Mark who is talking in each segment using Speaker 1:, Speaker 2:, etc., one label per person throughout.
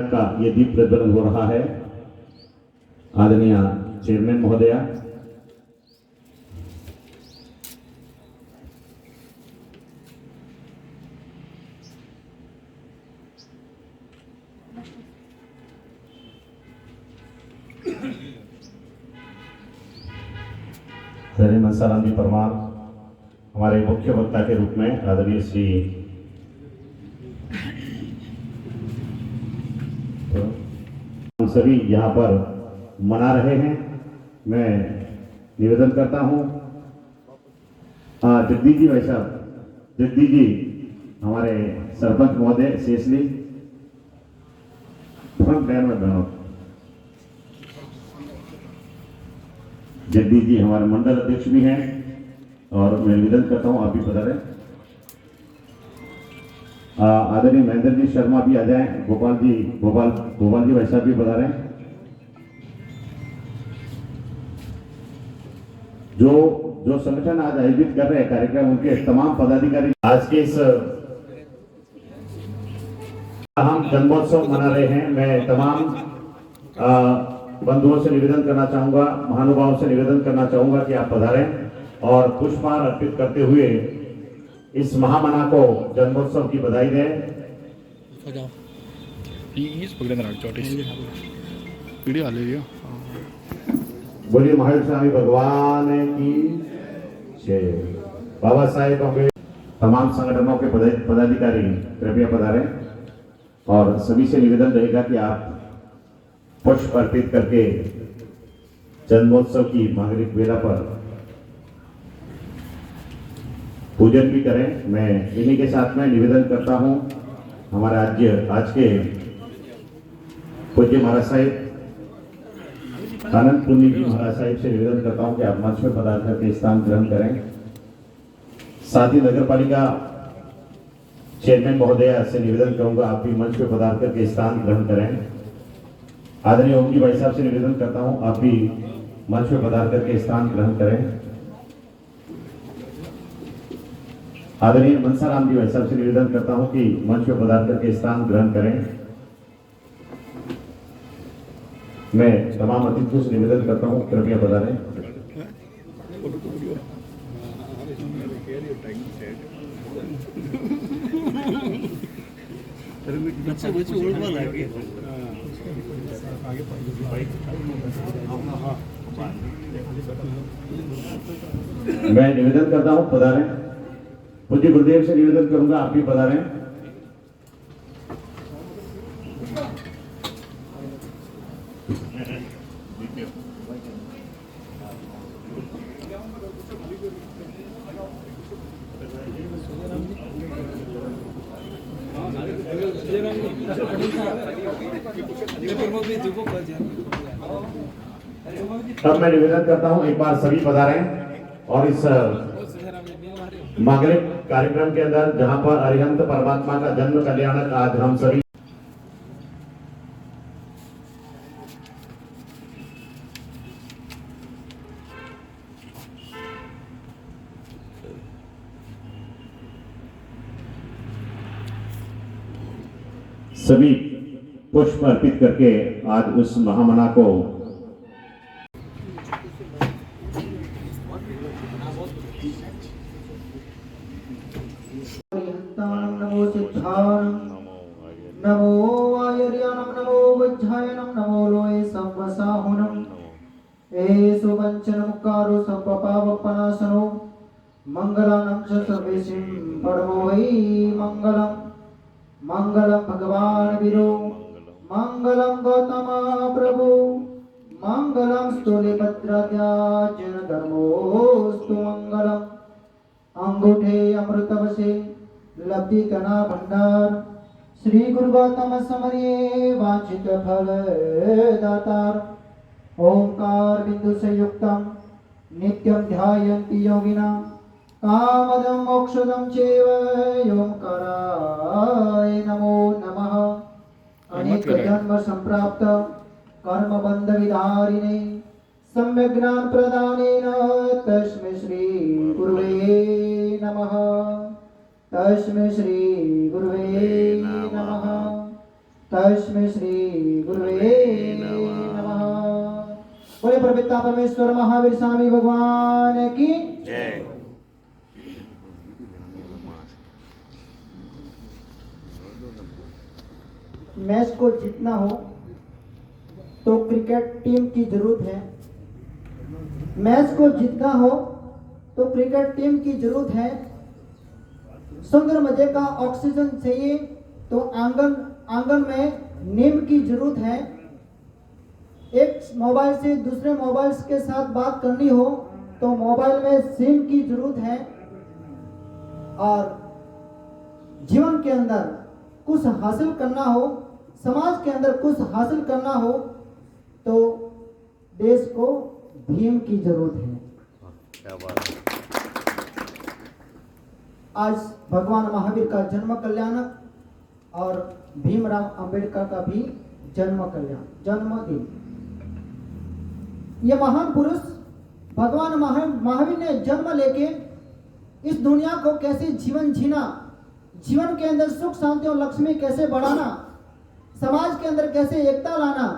Speaker 1: का ये दीप प्रज्वलन हो रहा है। आदरणीय चेयरमैन महोदया, आदरणीय मनसाराम जी परमार, हमारे मुख्य वक्ता के रूप में आदरणीय श्री हम सभी यहाँ पर मना रहे हैं। मैं निवेदन करता हूँ जगदीश जी, भाई साहब जगदीश जी, हमारे सरपंच महोदय शेषली फ्रंट लाइन में बनो। जगदीश जी हमारे मंडल अध्यक्ष भी हैं और मैं निवेदन करता हूँ आप भी पधारें। आदरणीय महेंद्र जी शर्मा भी आ जाएं। गोपाल जी भाई साहब भी पधारें। जो संगठन आज आयोजित कर रहे हैं कार्यक्रम, उनके तमाम पदाधिकारी आज के इस हम जन्मोत्सव मना रहे हैं। मैं तमाम बंधुओं से निवेदन करना चाहूंगा, महानुभावों से निवेदन करना चाहूंगा कि आप पधारें और पुष्पहार अर्पित करते हुए इस महामना को जन्मोत्सव की बधाई दें। बोलिए महावीर स्वामी भगवान की जय। बाबा साहेब अम्बेडकर। तमाम संगठनों के पदाधिकारी कृपया पधारें और सभी से निवेदन रहेगा कि आप पुष्प अर्पित करके जन्मोत्सव की मांगलिक वेला पर पूजन भी करें। मैं इन्हीं के साथ में निवेदन करता हूं हमारे आज के पूज्य महाराज साहिब आनंद पुण्य जी महाराज साहिब से निवेदन करता हूं कि आप मंच में पधार करके स्थान ग्रहण करें। साथ ही नगर पालिका चेयरमैन महोदय से निवेदन करूंगा आप भी मंच में पधार करके स्थान ग्रहण करें। आदरणीय ओम जी भाई साहब से निवेदन करता हूं आप भी मंच में पधार करके स्थान ग्रहण करें। आदरणीय मनसाराम जी भाई साहब से निवेदन करता हूं कि मंच पर पधार करके स्थान ग्रहण करें। मैं तमाम अतिथियों से निवेदन करता हूं कृपया पधारें। मैं निवेदन करता हूं पधारें। पूज्य गुरुदेव से निवेदन करूंगा आप भी पधारें। अब मैं निवेदन करता हूं एक बार सभी पधारें और इस मांगलिक कार्यक्रम के अंदर जहां पर अरिहंत परमात्मा का जन्म कल्याणक आज हम सभी पुष्प अर्पित करके आज उस महामना को
Speaker 2: नमो सिद्धारं नमो आयर्यानं नमो वज्रायनं नमो लोये संवसाहुनं एषु वञ्चनमुक्कारो संपपावपनाशनो मंगलानं च सर्वेषां परमो वै मंगलम् मंगलम भगवान विरो मंगलम गौतम प्रभु मंगलम स्थूलिभद्राद्याजन धर्मोस्तु मंगलम अंगूठे अमृतवसे लब्धि तना भंडार श्री गुरु गौतम समर्ये वांछित फल दातार ओंकार बिंदु से युक्तम नित्यं ध्यायन्ति योगिना कामदं मोक्षदं चैव ओंकाराय नमो नमः। अनेक जन्म संप्राप्त कर्म बंध विधारिणे सम्यक् ज्ञान प्रदानेन तस्मै श्री गुरुवे नमः। तस्मै श्री गुरुवे नमः। तस्मै श्री गुरुवे नमः। बोले परपिता परमेश्वर महावीर स्वामी भगवान की
Speaker 1: जय।
Speaker 2: मैच को जीतना हो तो क्रिकेट टीम की जरूरत है। मैच को जीतना हो तो क्रिकेट टीम की जरूरत है। सुंदर मजे का ऑक्सीजन चाहिए तो आंगन में नीम की जरूरत है। एक मोबाइल से दूसरे मोबाइल के साथ बात करनी हो तो मोबाइल में सिम की जरूरत है। और जीवन के अंदर कुछ हासिल करना हो, समाज के अंदर कुछ हासिल करना हो तो देश को भीम की जरूरत है।
Speaker 1: क्या बात है।
Speaker 2: आज भगवान महावीर का जन्म कल्याणक और भीमराव अंबेडकर का भी जन्मदिन। ये महान पुरुष भगवान महावीर ने जन्म लेके इस दुनिया को कैसे जीवन जीना, जीवन के अंदर सुख शांति और लक्ष्मी कैसे बढ़ाना, समाज के अंदर कैसे एकता लाना,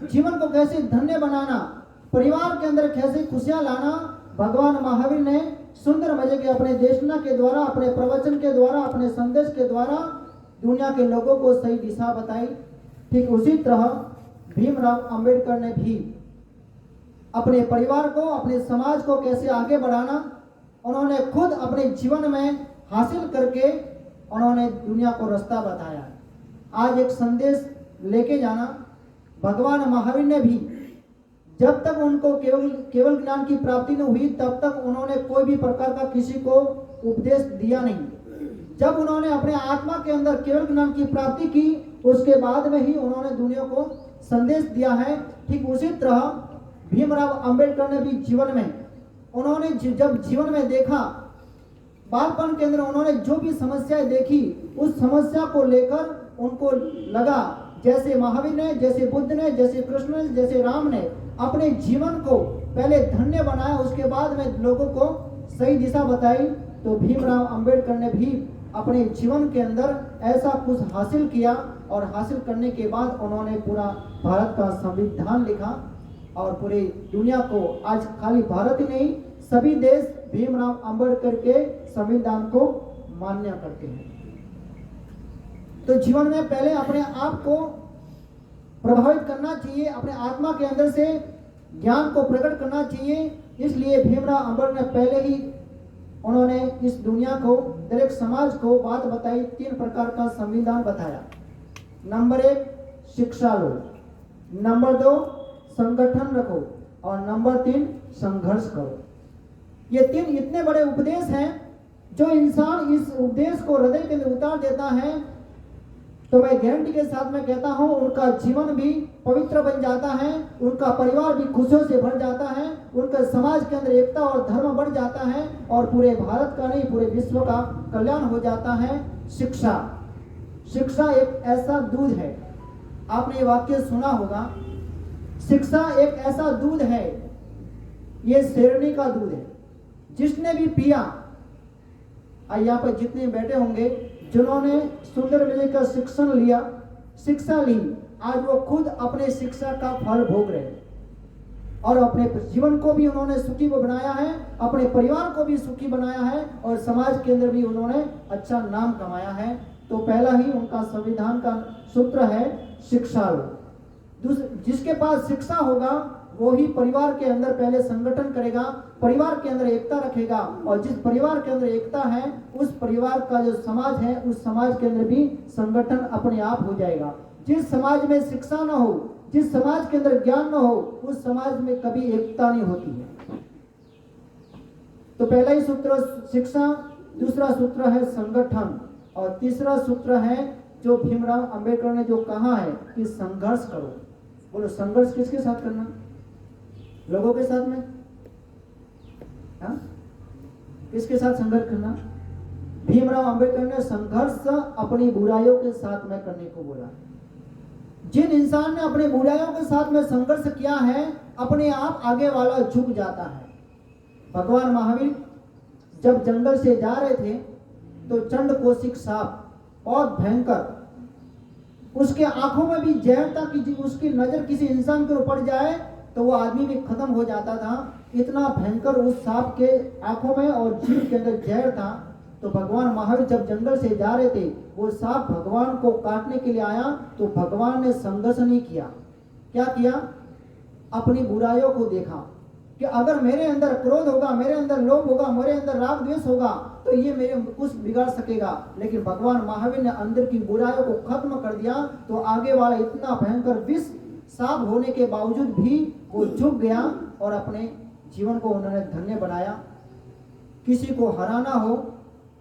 Speaker 2: जीवन को कैसे धन्य बनाना, परिवार के अंदर कैसे खुशियां लाना, भगवान महावीर ने सुंदर मजे के अपने देशना के द्वारा, अपने प्रवचन के द्वारा, अपने संदेश के द्वारा दुनिया के लोगों को सही दिशा बताई। ठीक उसी तरह भीमराव अंबेडकर ने भी अपने परिवार को, अपने समाज को कैसे आगे बढ़ाना उन्होंने खुद अपने जीवन में हासिल करके उन्होंने दुनिया को रास्ता बताया। आज एक संदेश लेके जाना, भगवान महावीर ने भी जब तक उनको केवल ज्ञान की प्राप्ति नहीं हुई तब तक उन्होंने कोई भी प्रकार का किसी को उपदेश दिया नहीं। जब उन्होंने अपने आत्मा के अंदर केवल ज्ञान की प्राप्ति की उसके बाद में ही उन्होंने दुनिया को संदेश दिया है। ठीक उसी तरह भीमराव अंबेडकर ने भी जीवन में उन्होंने जब जीवन में देखा, बालपन के अंदर उन्होंने जो भी समस्याएं देखी उस समस्या को लेकर उनको लगा जैसे महावीर ने, जैसे बुद्ध ने, जैसे कृष्ण ने, जैसे राम ने अपने जीवन को पहले धन्य बनाया, उसके बाद में लोगों को सही दिशा बताई। तो भीमराव अंबेडकर ने भी अपने जीवन के अंदर ऐसा कुछ हासिल किया और हासिल करने के बाद उन्होंने पूरा भारत का संविधान लिखा और पूरी दुनिया को, आज खाली भारत ही नहीं सभी देश भीमराव अंबेडकर के संविधान को मान्य करते हैं। तो जीवन में पहले अपने आप को प्रभावित करना चाहिए, अपने आत्मा के अंदर से ज्ञान को प्रकट करना चाहिए। इसलिए भीमराव अंबेडकर ने पहले ही उन्होंने इस दुनिया को, दरेक समाज को बात बताई, 3 प्रकार का संविधान बताया। नंबर 1 शिक्षा लो, नंबर 2 संगठन रखो और नंबर 3 संघर्ष करो। ये 3 इतने बड़े उपदेश हैं जो इंसान इस उपदेश को हृदय के अंदर उतार देता है तो मैं गारंटी के साथ में कहता हूं उनका जीवन भी पवित्र बन जाता है, उनका परिवार भी खुशियों से भर जाता है, उनका समाज के अंदर एकता और धर्म बढ़ जाता है और पूरे भारत का नहीं पूरे विश्व का कल्याण हो जाता है। शिक्षा एक ऐसा दूध है, आपने ये वाक्य सुना होगा, शिक्षा एक ऐसा दूध है, ये शेरनी का दूध है। जिसने भी पिया, यहाँ पर जितने बैठे होंगे जिन्होंने सुंदर विजय का शिक्षा ली, आज वो खुद अपने शिक्षा का फल भोग रहे हैं और अपने जीवन को भी उन्होंने सुखी बनाया है, अपने परिवार को भी सुखी बनाया है और समाज के अंदर भी उन्होंने अच्छा नाम कमाया है। तो पहला ही उनका संविधान का सूत्र है शिक्षा लो। जिसके पास शिक्षा होगा वो ही परिवार के अंदर पहले संगठन करेगा, परिवार के अंदर एकता रखेगा और जिस परिवार के अंदर एकता है उस परिवार का जो समाज है उस समाज के अंदर भी संगठन अपने आप हो जाएगा। जिस समाज में शिक्षा न हो, जिस समाज के अंदर ज्ञान न हो, उस समाज में कभी एकता नहीं होती है। तो पहला ही सूत्र शिक्षा, दूसरा सूत्र है संगठन और तीसरा सूत्र है जो भीमराव अंबेडकर ने जो कहा है कि संघर्ष करो। बोलो संघर्ष किसके साथ करना? लोगों के साथ में? हाँ? किसके साथ संघर्ष करना? भीमराव अंबेडकर ने संघर्ष अपनी बुराइयों के साथ में करने को बोला। जिन इंसान ने अपने बुराइयों के साथ में संघर्ष किया है अपने आप आगे वाला झुक जाता है। भगवान महावीर जब जंगल से जा रहे थे तो चंड कोशिक सांप बहुत भयंकर उसके आंखों में भी जहर था कि उसकी नजर किसी इंसान के ऊपर जाए तो वो आदमी भी खत्म हो जाता था। इतना भयंकर उस सांप के आंखों में और जीभ के अंदर जहर था। तो भगवान महावीर जब जंगल से जा रहे थे, वो सांप भगवान को काटने के लिए आया, तो भगवान ने संघर्ष नहीं किया। क्या किया? अपनी बुराइयों को देखा कि अगर मेरे अंदर क्रोध होगा, मेरे अंदर लोभ होगा, मेरे अंदर राग द्वेष होगा तो ये मेरे कुछ बिगाड़ सकेगा। लेकिन भगवान महावीर ने अंदर की बुराइयों को खत्म कर दिया। तो आगे वाला इतना भयंकर विष सांप होने के बावजूद भी वो झुक गया और अपने जीवन को उन्होंने धन्य बनाया। किसी को हराना हो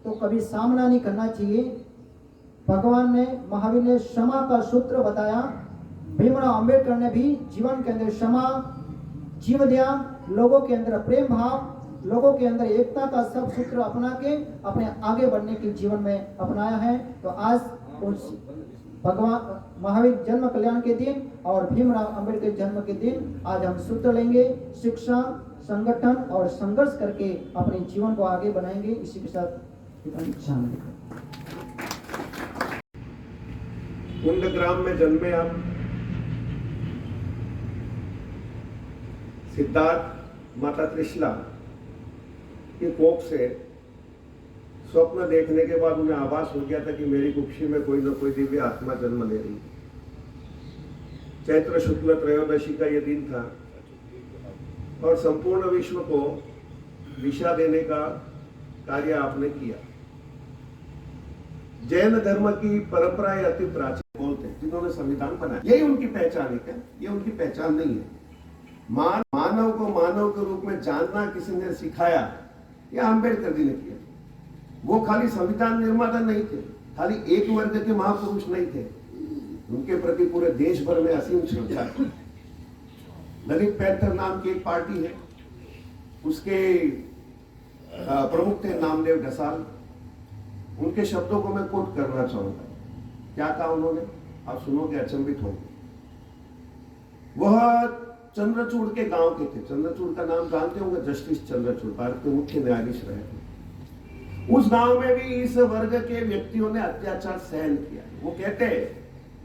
Speaker 2: तो कभी सामना नहीं करना चाहिए। भगवान ने, महावीर ने क्षमा का सूत्र बताया। भीमराव अंबेडकर ने भी जीवन के अंदर क्षमा, जीव दया, लोगों के अंदर प्रेम भाव, लोगों के अंदर एकता का सब सूत्र अपना के अपने आगे बढ़ने के जीवन में अपनाया है। तो आज उस भगवान महावीर जन्म कल्याण के दिन और भीमराव अंबेडकर जन्म के दिन आज हम सूत्र लेंगे, शिक्षा, संगठन और संघर्ष करके अपने जीवन को आगे बढ़ाएंगे। इसी के साथ
Speaker 3: कुंडग्राम में जन्मे आप, सिद्धार्थ माता त्रिशला की कोख से स्वप्न देखने के बाद उन्हें आभास हो गया था कि मेरी कुक्षी में कोई न कोई दिव्य आत्मा जन्म ले रही। चैत्र शुक्ल त्रयोदशी का यह दिन था और संपूर्ण विश्व को दिशा देने का कार्य आपने किया। जैन धर्म की परंपराएं अति प्राचीन बोलते हैं, जिन्होंने संविधान बनाया, यही उनकी पहचान है क्या? ये उनकी पहचान नहीं है। मानव को मानव के रूप में जानना किसी ने सिखाया, यह अम्बेडकर जी ने किया। वो खाली संविधान निर्माता नहीं थे, खाली एक वर्ग के महापुरुष नहीं थे, उनके प्रति पूरे देश भर में असीम श्रद्धा थी। दलित पैंथर नाम की एक पार्टी है, उसके प्रमुख थे नामदेव ढसाल। उनके शब्दों को मैं कोट करना चाहूंगा। क्या कहा उन्होंने, आप सुनोगे अचंभित होंगे। वह चंद्रचूड़ के गांव के थे। चंद्रचूड़ का नाम जानते होंगे, जस्टिस चंद्रचूड़ भारत के मुख्य न्यायाधीश रहे थे। उस गांव में भी इस वर्ग के व्यक्तियों ने अत्याचार सहन किया। वो कहते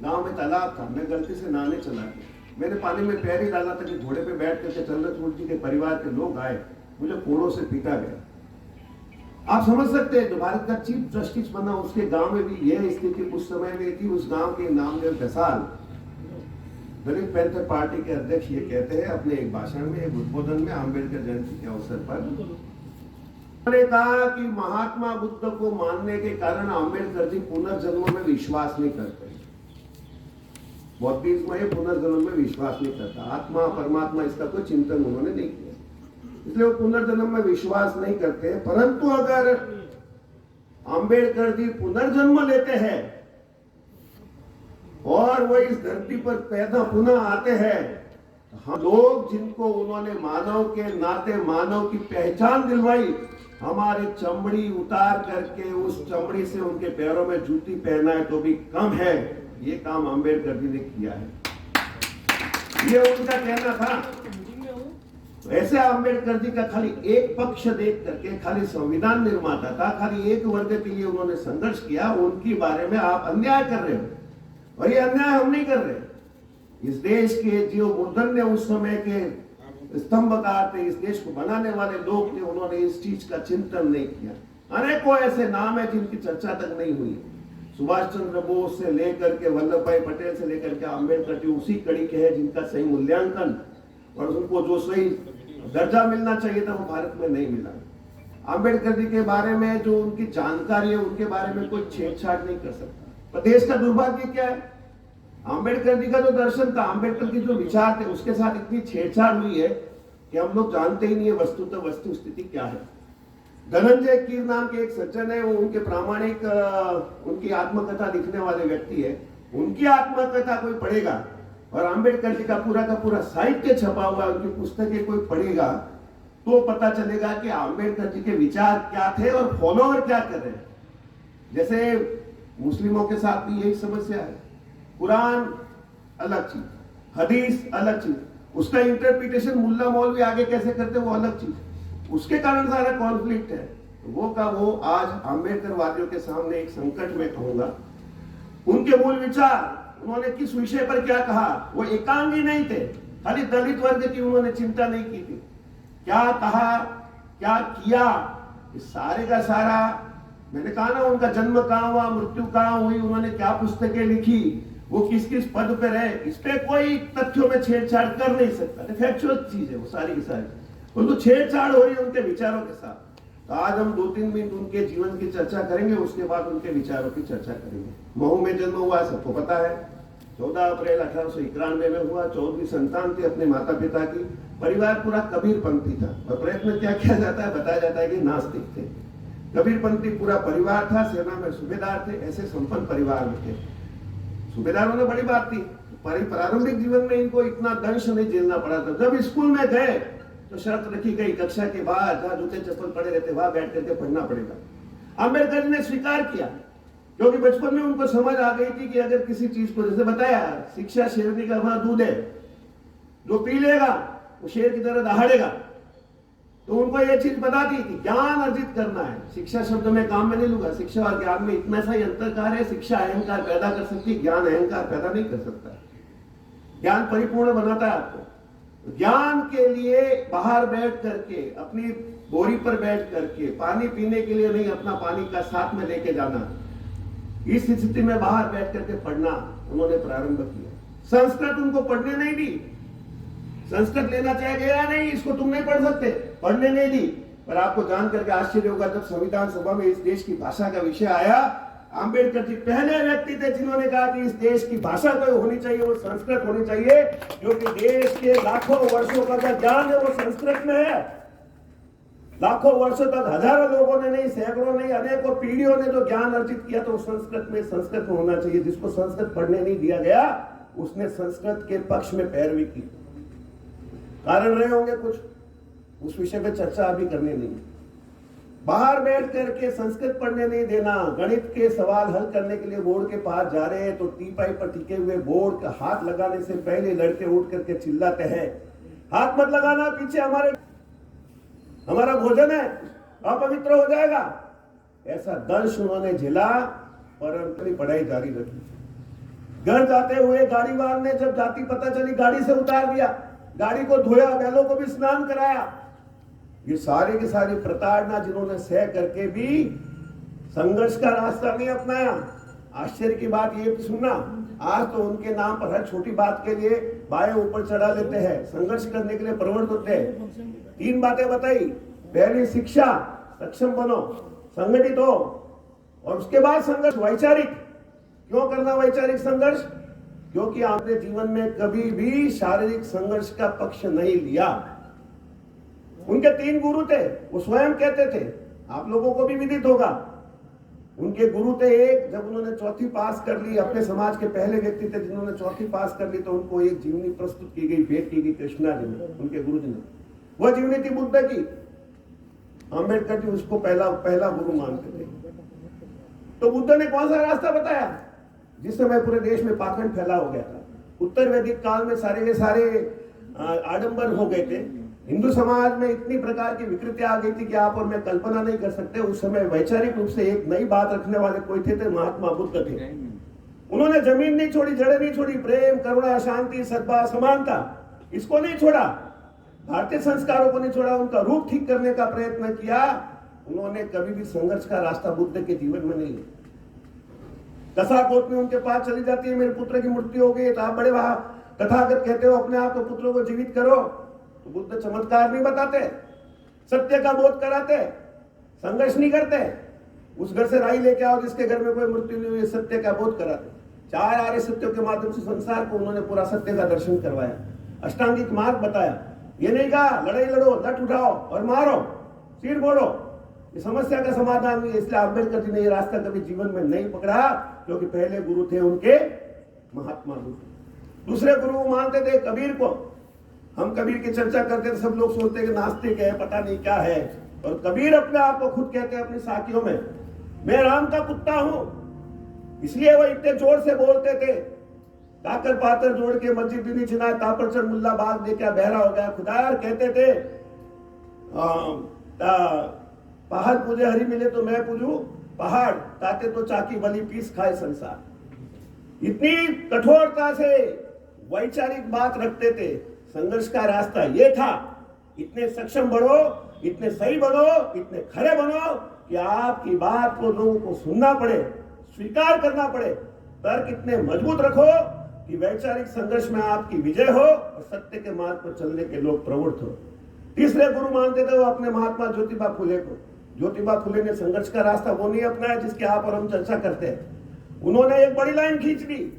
Speaker 3: गांव में तालाब था, मैं गलती से नहाने चला गया, मैंने पानी में पैर ही डाला था कि घोड़े पे बैठ करके चंद्रचूड़ जी के परिवार के लोग आए, मुझे कोड़ों से पीटा गया। आप समझ सकते हैं, जो भारत का चीफ जस्टिस बना, उसके गांव में भी यह स्थिति उस समय में थी। उस गांव के नामदेव ढसाल, दलित पैंथर पार्टी के अध्यक्ष, ये कहते हैं अपने एक भाषण में, एक उद्बोधन में, अम्बेडकर जयंती के अवसर पर, उन्होंने कहा कि महात्मा बुद्ध को मानने के कारण अम्बेडकर जी पुनर्जन्म में विश्वास नहीं करते। बौद्धिज्म ये पुनर्जन्म में विश्वास नहीं करता, आत्मा परमात्मा इसका कोई चिंतन उन्होंने नहीं किया, इसलिए वो पुनर्जन्म में विश्वास नहीं करते। परंतु अगर अंबेडकर जी पुनर्जन्म लेते हैं और वो इस धरती पर पैदा पुनः आते हैं, हम लोग जिनको उन्होंने मानव के नाते मानव की पहचान दिलवाई, हमारी चमड़ी उतार करके उस चमड़ी से उनके पैरों में जूती पहनाए तो भी कम है। ये काम अंबेडकर जी ने किया है, ये उनका कहना था। ऐसे अंबेडकर जी का खाली एक पक्ष देख करके, खाली संविधान निर्माता था, खाली एक वर्ग के लिए उन्होंने संघर्ष किया, उनके बारे में आप अन्याय कर रहे हो। और ये अन्याय हम नहीं कर रहे। इस देश के जो मूर्धन्य उस समय के स्तंभकार थे, इस देश को बनाने वाले लोग थे, उन्होंने इस चीज का चिंतन नहीं किया। अनेकों ऐसे नाम है जिनकी चर्चा तक नहीं हुई। सुभाष चंद्र बोस से लेकर के वल्लभ भाई पटेल से लेकर के अम्बेडकर जी उसी कड़ी के हैं जिनका सही मूल्यांकन और उनको जो सही दर्जा मिलना चाहिए था वो भारत में नहीं मिला। अम्बेडकर जी के बारे में जो उनकी जानकारी है, उनके बारे में कोई छेड़छाड़ नहीं कर सकता। पर देश का दुर्भाग्य क्या है, अम्बेडकर जी का जो दर्शन था, अम्बेडकर के जो विचार थे, उसके साथ इतनी छेड़छाड़ हुई है कि हम लोग जानते ही नहीं है वस्तुतः वस्तु स्थिति क्या है। धनंजय कीर नाम के एक सज्जन है, वो उनके प्रामाणिक उनकी आत्मकथा लिखने वाले व्यक्ति है। उनकी आत्मकथा कोई पढ़ेगा और अम्बेडकर जी का पूरा साहित्य छपा हुआ, उनकी पुस्तकें कोई पढ़ेगा तो पता चलेगा कि अम्बेडकर जी के विचार क्या थे और फॉलोअर क्या कर रहे हैं। जैसे मुस्लिमों के साथ भी यही समस्या है, कुरान अलग चीज, हदीस अलग चीज, उसका इंटरप्रिटेशन मुल्ला मौलवी आगे कैसे करते वो अलग चीज, उसके कारण सारा कॉन्फ्लिक्ट है। वो का वो आज अम्बेडकर वादियों के सामने एक संकट में कहूंगा। उनके मूल विचार उन्होंने किस विषय पर क्या कहा, वो एकांगी नहीं थे, खाली दलित वर्ग की उन्होंने चिंता नहीं की थी। क्या कहा, क्या किया, इस सारे का सारा, मैंने कहा ना उनका जन्म कहाँ हुआ, मृत्यु कहाँ हुई, उन्होंने क्या पुस्तकें लिखी, वो किस किस पद पर है, इस पे कोई तथ्यों में छेड़छाड़ कर नहीं सकता। फैक्चुअल चीज है वो सारी की सारी, परंतु छेड़छाड़ हो रही है उनके विचारों के साथ। तो आज हम 2-3 मिनट उनके जीवन की चर्चा करेंगे, उसके बाद उनके विचारों की चर्चा करेंगे। महू में जन्म हुआ सबको पता है, 14 अप्रैल 1891 में हुआ। 14वीं संतान थी अपने माता पिता की। परिवार पूरा कबीरपंथी था, और प्रयत्न क्या किया जाता है, बताया जाता है कि नास्तिक थे। कबीरपंथी पूरा परिवार था, सेना में सूबेदार थे, ऐसे संपन्न परिवार में थे। सूबेदारों ने बड़ी बात थी, प्रारंभिक जीवन में इनको इतना दंश नहीं झेलना पड़ा था। जब स्कूल में गए तो शर्त रखी गई, कक्षा के बाद जहाँ जूते चप्पल पड़े रहते वहां बैठ करके पढ़ना पड़ेगा। अम्बेडकर ने स्वीकार किया, क्योंकि बचपन में उनको समझ आ गई थी कि अगर किसी चीज को, जैसे बताया, शिक्षा शेरनी का वहां दूध है, जो पी लेगा वो शेर की तरह दहाड़ेगा। तो उनको ये चीज पता थी कि ज्ञान अर्जित करना है। शिक्षा शब्द में काम में नहीं लूंगा, शिक्षा और ज्ञान में इतना सा ही अंतरकार है। शिक्षा अहंकार पैदा कर सकती है, ज्ञान अहंकार पैदा नहीं कर सकता। ज्ञान परिपूर्ण बनाता है आपको। ज्ञान के लिए बाहर बैठ करके, अपनी बोरी पर बैठ करके, पानी पीने के लिए नहीं, अपना पानी का साथ में लेके जाना, इस स्थिति में बाहर बैठ करके पढ़ना उन्होंने प्रारंभ किया। संस्कृत उनको पढ़ने नहीं दी, संस्कृत लेना चाहे गया नहीं, इसको तुम नहीं पढ़ सकते, पढ़ने नहीं दी। पर आपको जान करके आश्चर्य होगा, जब संविधान सभा में इस देश की भाषा का विषय आया, अंबेडकर जी पहले व्यक्ति थे जिन्होंने कहा कि इस देश की भाषा कोई होनी चाहिए, वो संस्कृत होनी चाहिए, क्योंकि देश के लाखों वर्षों का जो ज्ञान है वो संस्कृत में है। लाखों वर्षों तक हजारों लोगों ने नहीं, सैकड़ों नहीं, अनेकों पीढ़ियों ने जो ज्ञान अर्जित किया, तो संस्कृत में होना चाहिए। जिसको संस्कृत पढ़ने नहीं दिया गया, उसने संस्कृत के पक्ष में पैरवी की। कारण रहे होंगे कुछ, उस विषय पे चर्चा अभी करनी नहीं। बाहर बैठ करके संस्कृत पढ़ने नहीं देना, गणित के सवाल हल करने के लिए बोर्ड के पास जा रहे हैं तो टीपाई पर टिके हुए बोर्ड का हाथ लगाने से पहले लड़के उठ करके चिल्लाते हैं, हाथ मत लगाना, पीछे हमारा भोजन है, अपवित्र हो जाएगा। ऐसा दंश उन्होंने झेला, परंतु पढ़ाई जारी रखी। घर जाते हुए गाड़ी वाले ने जब जाति पता चली, गाड़ी से उतार दिया, गाड़ी को धोया, बैलों को भी स्नान कराया। ये सारे की सारी प्रताड़ना जिन्होंने सह करके भी संघर्ष का रास्ता नहीं अपनाया। आश्चर्य की बात ये सुनना, आज तो उनके नाम पर हर छोटी बात के लिए बाएं ऊपर चढ़ा लेते हैं, संघर्ष करने के लिए प्रवृत्त होते हैं। 3 बातें बताई, पहली शिक्षा, सक्षम बनो, संगठित हो, और उसके बाद संघर्ष वैचारिक। क्यों करना वैचारिक संघर्ष? क्योंकि आपने जीवन में कभी भी शारीरिक संघर्ष का पक्ष नहीं लिया। उनके 3 गुरु थे, वो स्वयं कहते थे, आप लोगों को भी विदित होगा। उनके गुरु थे एक, जब उन्होंने 4वीं पास कर ली, अपने समाज के पहले व्यक्ति थे जिन्होंने 4वीं पास कर ली, तो उनको एक जीवनी प्रस्तुत की गई, भेंट की गई कृष्णा जी ने, उनके गुरु जी ने। वह जीवनी थी बुद्ध की। अम्बेडकर जी उसको पहला गुरु मानते थे। तो बुद्ध ने कौन सा रास्ता बताया? जिस समय पूरे देश में पाखंड फैला हो गया था, उत्तर वैदिक काल में सारे के सारे आडंबर हो गए थे, हिंदू समाज में इतनी प्रकार की विकृतियां आ गई थी कि आप और मैं कल्पना नहीं कर सकते। उस समय वैचारिक रूप से एक नई बात रखने वाले कोई थे, महात्मा बुद्ध थे। उन्होंने जमीन नहीं छोड़ी, जड़ें नहीं छोड़ी, प्रेम, करुणा, शांति, सद्भाव, समानता, इसको नहीं छोड़ा, भारतीय संस्कारों को नहीं छोड़ा, उनका रूप ठीक करने का प्रयत्न किया। उन्होंने कभी भी संघर्ष का रास्ता बुद्ध के जीवन में नहीं लिया। कसाकोट में उनके पास चली जाती है, मेरे पुत्र की मृत्यु हो गई, तो आप बड़े वहां तथागत कहते हो अपने आप को, पुत्रों को जीवित करो। तो बुद्ध चमत्कार नहीं बताते, सत्य का बोध कराते, संघर्ष नहीं करते। उस घर से राई लेके आओ जिसके घर में कोई मृत्यु नहीं हुई, सत्य का बोध कराते। 4 आर्य सत्यों के माध्यम से संसार को उन्होंने पूरा सत्य का दर्शन करवाया, अष्टांगिक मार्ग बताया। ये नहीं कहा लड़ाई लड़ो, लठ उठाओ और मारो, सिर मोड़ो, ये समस्या का समाधान नहीं है। इसलिए अम्बेडकर जी ने ये रास्ता कभी जीवन में नहीं पकड़ा, क्योंकि पहले गुरु थे उनके महात्मा बुद्ध। दूसरे गुरु मानते थे कबीर को। हम कबीर की चर्चा करते थे, सब लोग सोचते कि नास्तिक है, पता नहीं क्या है, और कबीर अपने आप को खुद कहते हैं अपनी साखियों में, मैं राम का कुत्ता हूं। इसलिए वो इतने जोर से बोलते थे, ताकर पातर जोड़ के मस्जिद भी नहीं चिनाए, तापर चढ़ मुल्ला बाग दे क्या बहरा हो गया। खुदार कहते थे पहाड़ पूजे हरी मिले तो मैं पूजू पहाड़, ताते तो चाकी बली पीस खाए संसार। इतनी कठोरता से वैचारिक बात रखते थे। संघर्ष का रास्ता ये था, इतने सक्षम बनो, इतने सही बनो, इतने खरे बनो कि आपकी बात को लोगों को सुनना पड़े, स्वीकार करना पड़े। तर्क इतने मजबूत रखो कि वैचारिक संघर्ष में आपकी विजय हो और सत्य के मार्ग पर चलने के लोग प्रवृत्त हो। तीसरे गुरु मानते थे वो अपने महात्मा ज्योतिबा फुले को। ज्योतिबा फुले ने संघर्ष का रास्ता वो नहीं अपनाया जिसकी आप और हम चर्चा करते हैं। उन्होंने एक बड़ी लाइन खींच ली,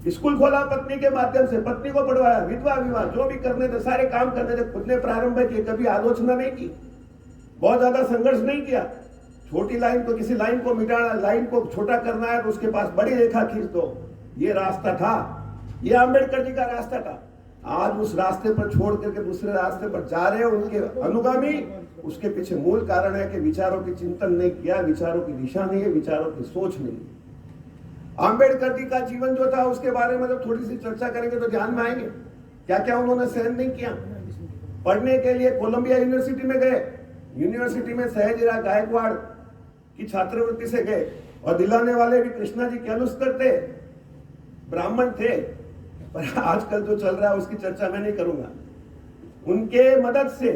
Speaker 3: स्कूल खोला पत्नी के माध्यम से, पत्नी को पढ़वाया, विधवा विवाह जो भी करने थे सारे काम करने थे, खुद ने प्रारंभ किए, कभी आलोचना नहीं की, बहुत ज्यादा संघर्ष नहीं किया। छोटी लाइन को, किसी लाइन को मिटाना, लाइन को छोटा करना है तो उसके पास बड़ी रेखा खींच दो, ये रास्ता था, ये अंबेडकर जी का रास्ता था। आज उस रास्ते पर छोड़ करके दूसरे रास्ते पर जा रहे हैं उनके अनुगामी। उसके पीछे मूल कारण है कि विचारों की चिंतन नहीं किया, विचारों की दिशा नहीं है, विचारों की सोच नहीं। अंबेडकर जी का जीवन जो था उसके बारे में जब थोड़ी सी चर्चा करेंगे तो ध्यान में आएंगे क्या क्या उन्होंने सहन नहीं किया। पढ़ने के लिए कोलंबिया यूनिवर्सिटी में गए, यूनिवर्सिटी में सयाजीराव गायकवाड़ की छात्रवृत्ति से गए और दिलाने वाले भी कृष्णा जी केलुस्कर थे, ब्राह्मण थे, पर आजकल जो चल रहा है उसकी चर्चा मैं नहीं करूंगा। उनके मदद से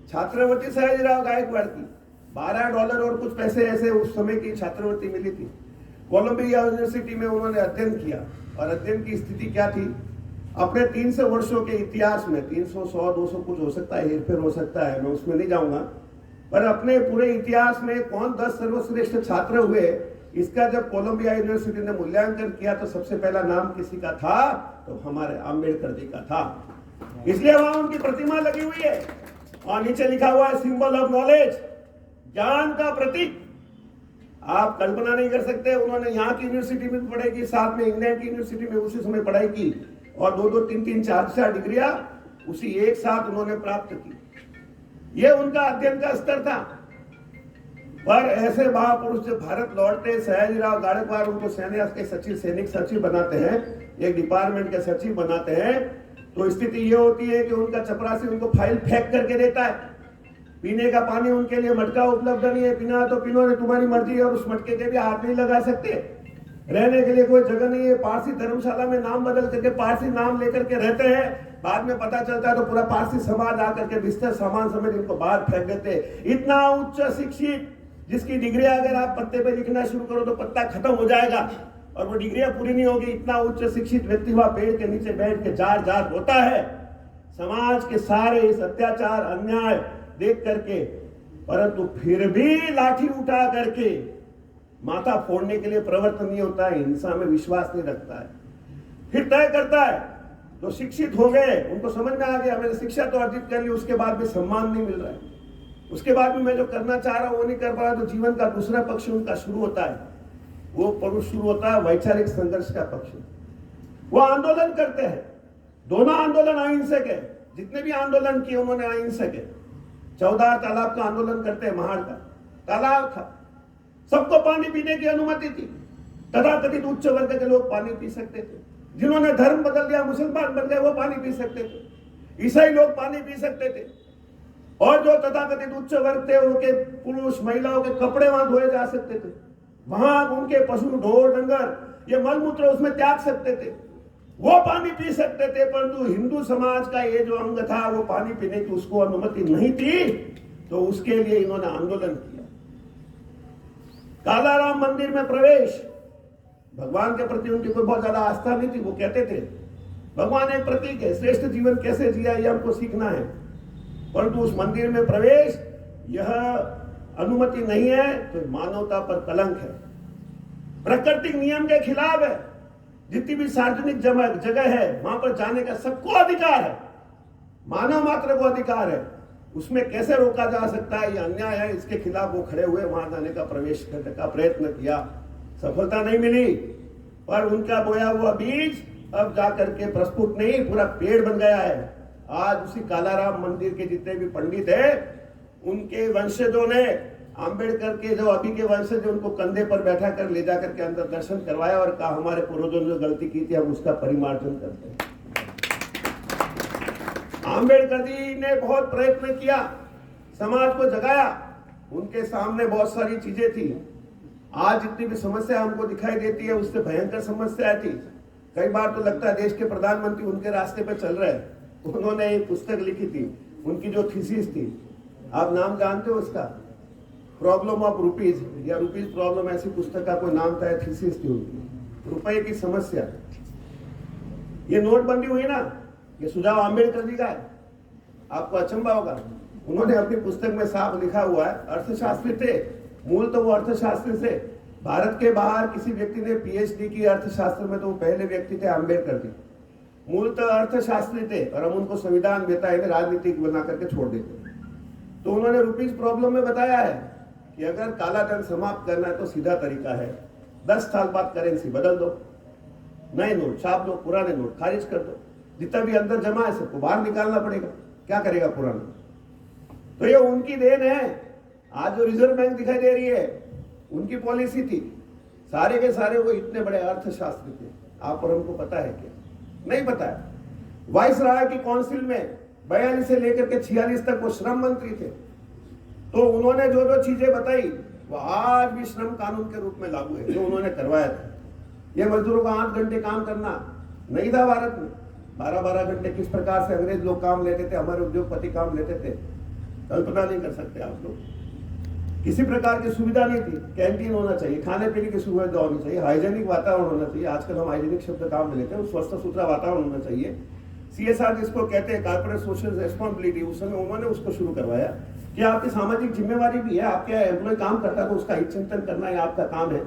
Speaker 3: छात्रवृत्ति सयाजीराव गायकवाड़ की $12 और कुछ पैसे ऐसे उस समय की छात्रवृत्ति मिली थी। कोलंबिया यूनिवर्सिटी में उन्होंने अध्ययन किया और अध्ययन की स्थिति क्या थी, अपने 300 वर्षों के इतिहास में, 300, 100, 200 कुछ हो सकता है, हेरफेर हो सकता है, मैं उसमें नहीं जाऊंगा, पर अपने पूरे इतिहास में कौन 10 सर्वश्रेष्ठ छात्र हुए, इसका जब कोलंबिया यूनिवर्सिटी ने मूल्यांकन किया तो सबसे पहला नाम किसी का था, तो हमारे अंबेडकर जी का था। इसलिए वहां उनकी प्रतिमा लगी हुई है और नीचे लिखा हुआ है सिंबल ऑफ नॉलेज, ज्ञान का प्रतीक। आप कल्पना नहीं कर सकते, उन्होंने यहाँ की यूनिवर्सिटी में पढ़ाई की, साथ में इंग्लैंड की यूनिवर्सिटी में उसी समय पढ़ाई की और 2-2, 3-3, 4-4 डिग्रियां उसी एक साथ उन्होंने प्राप्त की। ये उनका अध्ययन का स्तर था। पर ऐसे महापुरुष जब भारत लौटते, सयाजीराव गायकवाड़ उनको सेना के सचिव, सैनिक सचिव बनाते हैं, एक डिपार्टमेंट के सचिव बनाते हैं, तो स्थिति ये होती है कि उनका चपरासी उनको फाइल फेंक करके देता है। पीने का पानी उनके लिए मटका उपलब्ध नहीं है, पीना तो पीनो, ने तुम्हारी मर्जी है, और उस मटके के भी हाथ नहीं लगा सकते। रहने के लिए कोई जगह नहीं है, पारसी धर्मशाला में नाम बदल करके पारसी नाम लेकर के रहते हैं। बाद में पता चलता है तो पूरा पारसी समाज आकर के बिस्तर सामान समेत इनको बाहर फेंक देते। इतना उच्च शिक्षित जिसकी डिग्री अगर आप पत्ते पे लिखना शुरू करो तो पत्ता खत्म हो जाएगा और वो डिग्रियां पूरी नहीं होगी। इतना उच्च शिक्षित व्यक्ति वहां पेड़ के नीचे बैठ के जार जार रोता है समाज के सारे इस अत्याचार अन्याय देख करके, परंतु फिर भी लाठी उठा करके माथा फोड़ने के लिए प्रवृत्त नहीं होता है, हिंसा में विश्वास नहीं रखता है। फिर तय करता है, तो शिक्षित हो गए, उनको समझ में आ गया मैंने शिक्षा तो अर्जित कर ली, उसके बाद भी सम्मान नहीं मिल रहा है, उसके बाद भी मैं जो करना चाह रहा हूं वो नहीं कर पा रहा, तो जीवन का दूसरा पक्ष उनका शुरू होता है। वो पक्ष शुरू होता है वैचारिक संघर्ष का पक्ष। वो आंदोलन करते हैं, दोनों आंदोलन अहिंसक है, जितने भी आंदोलन किए उन्होंने अहिंसक है। 14 तालाब का आंदोलन करते हैं, महाड़ का तालाब था, सबको पानी पीने की अनुमति थी, तथाकथित उच्च वर्ग के लोग पानी पी सकते थे, जिन्होंने धर्म बदल दिया मुसलमान बन गए वो पानी पी सकते थे, ईसाई लोग पानी पी सकते थे, और जो तथाकथित उच्च वर्ग थे उनके पुरुष महिलाओं के कपड़े वहां धोए जा सकते थे, वहां उनके पशु ढोर डंगर ये मलमूत्र उसमें त्याग सकते थे, वो पानी पी सकते थे। परंतु हिंदू समाज का ये जो अंग था वो पानी पीने की उसको अनुमति नहीं थी, तो उसके लिए इन्होंने आंदोलन किया। कालाराम मंदिर में प्रवेश, भगवान के प्रति उनकी कोई बहुत ज्यादा आस्था नहीं थी, वो कहते थे भगवान एक प्रतीक है, श्रेष्ठ जीवन कैसे जिया ये हमको सीखना है, परंतु उस मंदिर में प्रवेश यह अनुमति नहीं है तो मानवता पर कलंक है, प्राकृतिक नियम के खिलाफ है। जितनी भी सार्वजनिक जगह है वहां पर जाने का सबको अधिकार है, मानव मात्र को अधिकार है, उसमें कैसे रोका जा सकता है, ये अन्याय है, इसके खिलाफ वो खड़े हुए, वहां जाने का प्रवेश करने का प्रयत्न किया, सफलता नहीं मिली, पर उनका बोया हुआ बीज अब जाकर के प्रस्फुट नहीं पूरा पेड़ बन गया है। आज उसी कालाराम मंदिर के जितने भी पंडित हैं उनके वंशजों ने अंबेडकर के जो अभी के वंशज उनको कंधे पर बैठा कर ले जाकर के अंदर दर्शन करवाया और कहा हमारे पूर्वजों ने जो गलती की थी हम उसका परिमार्जन करते हैं। अंबेडकर जी ने बहुत प्रयत्न किया, समाज को जगाया, उनके सामने बहुत सारी चीजें थी, आज जितनी भी समस्या हमको दिखाई देती है उससे भयंकर समस्या थी। कई बार तो लगता है देश के प्रधानमंत्री उनके रास्ते पे चल रहे हैं। उन्होंने एक पुस्तक लिखी थी, उनकी जो थीसिस थी, आप नाम जानते हो उसका? प्रॉब्लम ऑफ रुपीज या रुपीज प्रॉब्लम, ऐसी पुस्तक का कोई नाम था, थीसिस थी उनकी, रुपए की समस्या। ये नोटबंदी हुई ना, ये सुझाव आम्बेडकर जी का है। आपको अचंभा होगा, उन्होंने अपनी पुस्तक में साफ लिखा हुआ है, अर्थशास्त्री थे, मूल तो वो अर्थशास्त्री थे। भारत के बाहर किसी व्यक्ति ने पीएचडी की अर्थशास्त्र में तो वो पहले व्यक्ति थे आम्बेडकर जी। मूल तो अर्थशास्त्री थे और हम उनको संविधान देता है राजनीतिक बना करके छोड़ देते। तो उन्होंने रुपीज प्रॉब्लम में बताया है कि अगर काला धन समाप्त करना है तो सीधा तरीका है, 10 साल बाद करेंसी बदल दो, नए नोट छाप दो, पुराने नोट खारिज कर दो, जितना भी अंदर जमा है सबको बाहर निकालना पड़ेगा। क्या करेगा पुराना? तो ये उनकी देन है। आज जो रिजर्व बैंक दिखाई दे रही है उनकी पॉलिसी थी। सारे के सारे वो इतने बड़े अर्थशास्त्री थे, आप और हमको पता है क्या? नहीं पता है। वाइस राय की काउंसिल में 42 से लेकर के 46 तक वो श्रम मंत्री थे। तो उन्होंने जो जो चीजें बताई वो आज भी श्रम कानून के रूप में लागू है, जो उन्होंने करवाया था। ये मजदूरों का 8 घंटे काम करना नहीं था भारत में। 12-12 घंटे किस प्रकार से अंग्रेज लोग काम लेते थे, हमारे उद्योगपति काम लेते थे, कल्पना नहीं कर सकते आप लोग। किसी प्रकार की सुविधा नहीं थी। कैंटीन होना चाहिए, खाने पीने की सुविधा होनी चाहिए, हाइजेनिक वातावरण होना चाहिए। आजकल हम हाइजेनिक शब्द काम में लेते हैं, स्वस्थ सुथरा वातावरण होना चाहिए। CSR जिसको कहते हैं, कॉर्पोरेट सोशल रिस्पॉन्सिबिलिटी, उस समय उन्होंने उसको शुरू करवाया कि आपकी सामाजिक जिम्मेवारी भी है। आपके एम्प्लॉय काम करता है तो उसका हित चिंतन करना है आपका काम है।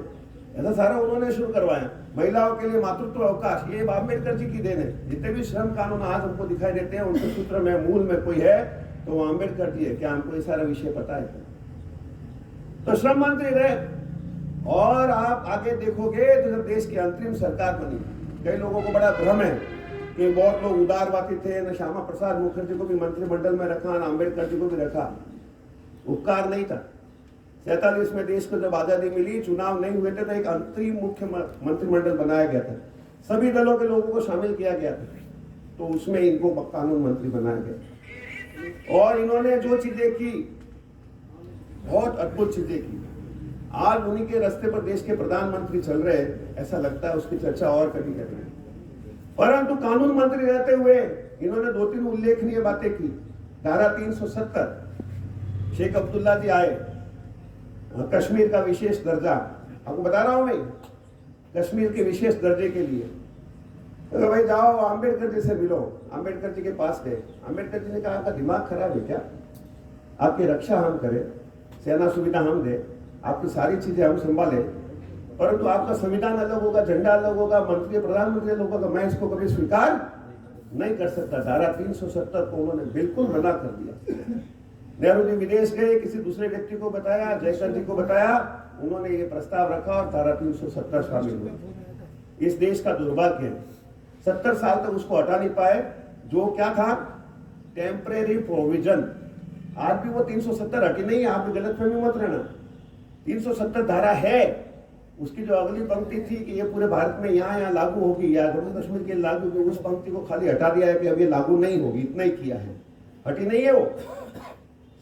Speaker 3: ऐसा सारा उन्होंने शुरू करवाया। महिलाओं के लिए मातृत्व अवकाश, ये अम्बेडकर जी की देन है। जितने भी श्रम कानून आज हमको दिखाई देते हैं उनके सूत्र में मूल में कोई है तो वो अम्बेडकर जी है। क्या हमको ये सारा विषय पता है? तो श्रम मंत्री रहे। और आप आगे देखोगे तो जब देश की अंतरिम सरकार बनी, कई लोगों को बड़ा भ्रम है कि बहुत लोग उदारवादी थे, न श्यामा प्रसाद मुखर्जी को भी मंत्रिमंडल में रखा, न अम्बेडकर जी को भी रखा। उपकार नहीं था। 47 में देश को जब आजादी मिली, चुनाव नहीं हुए थे तो एक अंतरिम मुख्य मंत्रिमंडल बनाया गया था, सभी दलों के लोगों को शामिल किया गया था। तो उसमें इनको कानून मंत्री बनाया गया और इन्होंने जो चीजें की, बहुत अद्भुत चीजें की। आज उन्हीं के रास्ते पर देश के प्रधानमंत्री चल रहे हैं, ऐसा लगता है उसकी चर्चा और कभी कर रहे हैं। परंतु कानून मंत्री रहते हुए इन्होंने 2-3 उल्लेखनीय बातें की। धारा 370, शेख अब्दुल्ला जी आए, कश्मीर का विशेष दर्जा, आपको बता रहा हूं मैं, कश्मीर के विशेष दर्जे के लिए तो भाई जाओ अम्बेडकर जी से मिलो। अम्बेडकर जी के पास गए। अम्बेडकर जी ने कहा आपका दिमाग खराब है क्या? आपकी रक्षा हम करें, सेना सुविधा हम दें, आपकी सारी चीजें हम संभालें, परंतु आपका संविधान अलग होगा, झंडा अलग होगा, मंत्री प्रधानमंत्री अलग होगा, मैं इसको कभी स्वीकार नहीं कर सकता। धारा 370 को उन्होंने बिल्कुल मना कर दिया। नेहरू जी विदेश गए, किसी दूसरे व्यक्ति को बताया, जयकर जी को बताया, उन्होंने ये प्रस्ताव रखा और धारा 370 शामिल हुआ। इस देश का दुर्भाग्य है 70 साल तक उसको हटा नहीं पाए। जो क्या था, टेम्परेरी प्रोविजन। आज भी वो 370 हटी नहीं है, आप भी गलतफहमी मत रहना। 370 धारा है, उसकी जो अगली पंक्ति थी कि ये पूरे भारत में यहाँ लागू होगी या जम्मू कश्मीर के लागू होगी, उस पंक्ति को खाली हटा दिया है कि अब ये लागू नहीं होगी, इतना ही किया है, हटी नहीं है। वो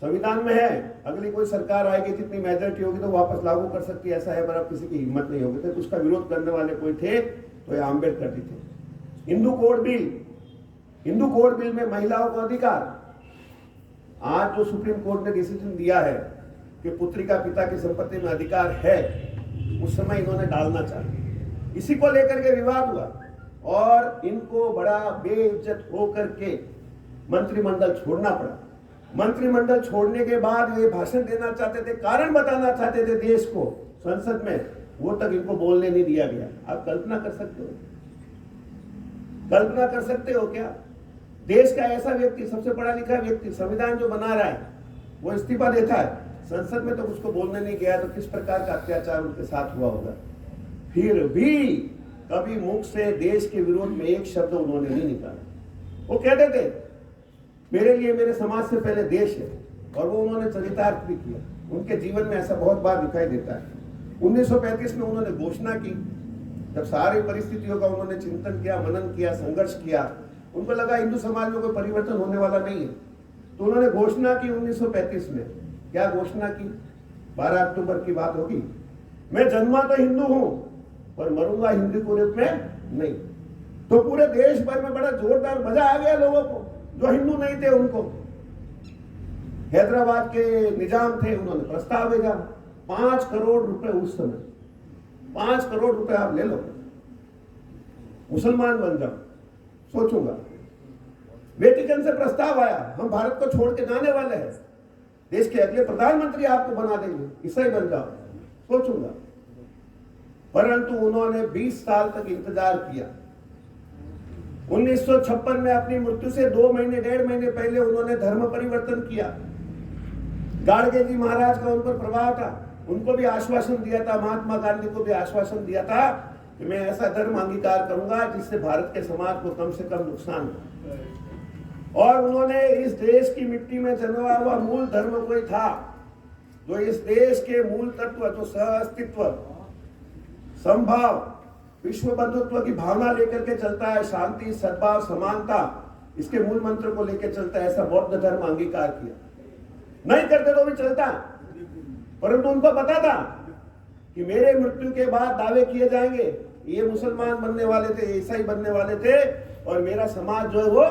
Speaker 3: संविधान में है, अगली कोई सरकार आएगी, जितनी मेजॉरिटी होगी तो वापस लागू कर सकती है, ऐसा है, पर अब किसी की हिम्मत नहीं होगी। तो उसका विरोध करने वाले कोई थे तो ये अम्बेडकर जी थे। Hindu code bill, Hindu code bill में महिलाओं को अधिकार। आज जो सुप्रीम कोर्ट ने डिसीजन दिया है कि पुत्री का पिता की संपत्ति में अधिकार है, उस समय इन्होंने डालना चाहिए। इसी को लेकर के विवाद हुआ और इनको बड़ा बेइज्जत होकर के मंत्रिमंडल छोड़ना पड़ा। मंत्रिमंडल छोड़ने के बाद ये भाषण देना चाहते थे, कारण बताना चाहते थे देश को संसद में, वो तक इनको बोलने नहीं दिया गया। आप कल्पना कर सकते हो? कल्पना कर सकते हो क्या? देश का ऐसा व्यक्ति, सबसे पढ़ा लिखा व्यक्ति, संविधान जो बना रहा है, वो इस्तीफा देता है, संसद में तो उसको बोलने नहीं गया, तो किस प्रकार का अत्याचार उनके साथ हुआ होगा। फिर भी कभी मुख से देश के विरोध में एक शब्द उन्होंने नहीं निकाला। वो कहते थे मेरे लिए मेरे समाज से पहले देश है, और वो उन्होंने चरितार्थ भी किया। उनके जीवन में ऐसा बहुत बार दिखाई देता है। 1935 में उन्होंने घोषणा की, जब सारी परिस्थितियों का उन्होंने चिंतन किया, मनन किया, संघर्ष किया, उनको लगा हिंदू समाज में कोई परिवर्तन होने वाला नहीं है, तो उन्होंने घोषणा की 1935 में। क्या घोषणा की? 12 अक्टूबर की बात होगी, मैं जन्मा तो हिंदू हूं पर मरूंगा हिंदू के रूप में नहीं। तो पूरे देश भर में बड़ा जोरदार मजा आ गया लोगों को जो हिंदू नहीं थे उनको। हैदराबाद के निजाम थे, उन्होंने प्रस्ताव भेजा 5 करोड़ रुपए उस समय, 5 करोड़ रुपए आप ले लो, मुसलमान बन जाओ, सोचूंगा। वेटिकन से प्रस्ताव आया, हम भारत को छोड़ के जाने वाले हैं, देश के अगले प्रधानमंत्री आपको बना देंगे, ईसाई बन जाओ, सोचूंगा। परंतु उन्होंने 20 साल तक इंतजार किया। 1956 में अपनी मृत्यु से 2 महीने 1.5 महीने पहले उन्होंने धर्म परिवर्तन किया। गाडगे जी महाराज का उन पर प्रभाव था, उनको भी आश्वासन दिया था, महात्मा गांधी को भी आश्वासन दिया था कि मैं ऐसा धर्म अंगीकार करूंगा जिससे भारत के समाज को कम से कम नुकसान हो। और उन्होंने इस देश की मिट्टी में जन्मा हुआ मूल धर्म कोई था जो इस देश के मूल तत्व, जो सह अस्तित्व, संभाव, विश्व बंधुत्व की भावना लेकर के चलता है, शांति, सद्भाव, समानता, इसके मूल मंत्र को लेकर चलता है, ऐसा बौद्ध धर्म अंगीकार किया। नहीं करते तो भी चलता, परंतु उनको पता था कि मेरे मृत्यु के बाद दावे किए जाएंगे, ये मुसलमान बनने वाले थे, ईसाई बनने वाले थे, और मेरा समाज जो है वो